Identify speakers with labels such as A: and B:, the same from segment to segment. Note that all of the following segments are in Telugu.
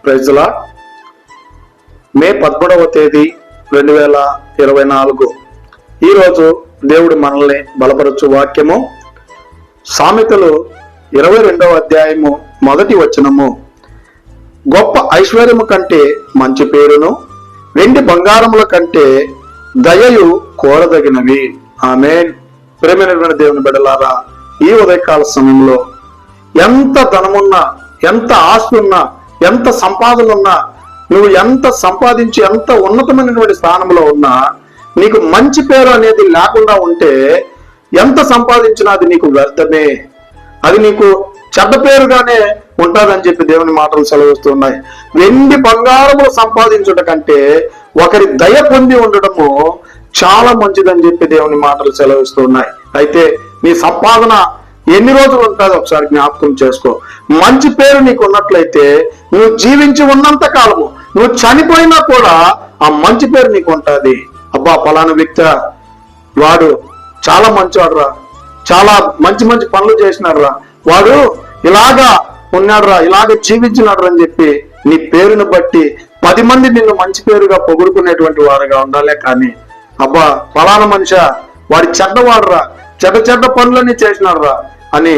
A: Praise the lord. మే 13వ తేదీ 2024 ఈరోజు దేవుడు మనల్ని బలపరచు వాక్యము సామెతలు 22వ అధ్యాయము 1వ వచనము. గొప్ప ఐశ్వర్యము కంటే మంచి పేరును వెండి బంగారముల కంటే దయయు కోరదగినవి. ఆమేన్. ప్రేమైనటువంటి దేవుని బిడ్డలారా, ఈ ఉదయకాల సమయంలో ఎంత ధనమున్నా, ఎంత ఆస్తి ఉన్నా, ఎంత సంపాదన ఉన్నా, నువ్వు ఎంత సంపాదించి ఎంత ఉన్నతమైనటువంటి స్థానంలో ఉన్నా నీకు మంచి పేరు అనేది లేకుండా ఉంటే ఎంత సంపాదించినా అది నీకు వ్యర్థమే, అది నీకు చెడ్డ పేరుగానే ఉంటుందని చెప్పి దేవుని మాటలు సెలవిస్తున్నాయి. వెండి బంగారములు సంపాదించుట కంటే ఒకరి దయ పొంది ఉండడము చాలా మంచిదని చెప్పి దేవుని మాటలు సెలవిస్తున్నాయి. అయితే నీ సంపాదన ఎన్ని రోజులు ఉంటుందో ఒకసారి జ్ఞాపకం చేసుకో. మంచి పేరు నీకు ఉన్నట్లయితే నువ్వు జీవించి ఉన్నంత కాలము, నువ్వు చనిపోయినా కూడా ఆ మంచి పేరు నీకు ఉంటుంది. అబ్బా, ఫలానా వ్యక్తి వాడు చాలా మంచివాడు రా, చాలా మంచి మంచి పనులు చేసినాడు రా, వాడు ఇలాగా ఉన్నాడు రా, ఇలాగ జీవించినాడు అని చెప్పి నీ పేరును బట్టి 10 మంది నిన్ను మంచి పేరుగా పొగుడుకునేటువంటి వారుగా ఉండాలే. కానీ అబ్బా, ఫలానా మనిషి వాడి చెడ్డవాడురా, చెడ్డ పనులన్నీ చేసినాడు రా అని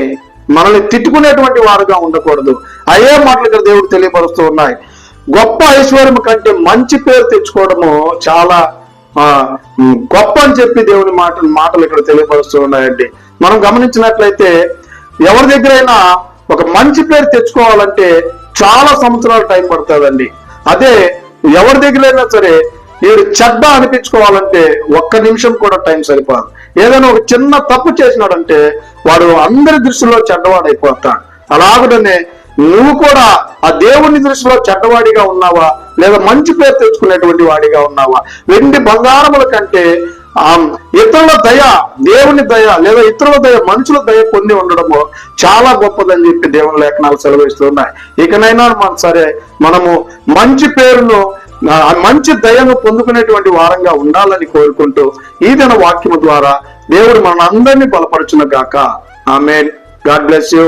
A: మనల్ని తిట్టుకునేటువంటి వారుగా ఉండకూడదు. అయ్యే మాటలు ఇక్కడ దేవుడు తెలియపరుస్తూ ఉన్నాయి. గొప్ప ఐశ్వర్యం కంటే మంచి పేరు తెచ్చుకోవడము చాలా గొప్ప అని చెప్పి దేవుని మాటలు ఇక్కడ తెలియపరుస్తూ ఉన్నాయండి. మనం గమనించినట్లయితే ఎవరి దగ్గరైనా ఒక మంచి పేరు తెచ్చుకోవాలంటే చాలా సంవత్సరాలు టైం పడుతుందండి. అదే ఎవరి దగ్గరైనా సరే వీడు చెడ్డ అనిపించుకోవాలంటే 1 నిమిషం కూడా టైం సరిపోదు. ఏదైనా ఒక చిన్న తప్పు చేసినాడంటే వాడు అందరి దృష్టిలో చెడ్డవాడు అయిపోతాడు. అలాగనే నువ్వు కూడా ఆ దేవుని దృష్టిలో చెడ్డవాడిగా ఉన్నావా, లేదా మంచి పేరు తెచ్చుకునేటువంటి వాడిగా ఉన్నావా? వెండి బంగారముల కంటే ఇతరుల దయ, దేవుని దయ లేదా ఇతరుల దయ, మనుషుల దయ పొంది ఉండడము చాలా గొప్పదని చెప్పి దేవుని లేఖనాలు సెలవిస్తున్నాయి. ఇకనైనా మనము మంచి పేరును, మంచి దయను పొందుకునేటువంటి వారంగా ఉండాలని కోరుకుంటూ ఈ దిన వాక్యము ద్వారా దేవుడు మన అందరినీ బలపరచును గాక. ఆమేన్. God bless you.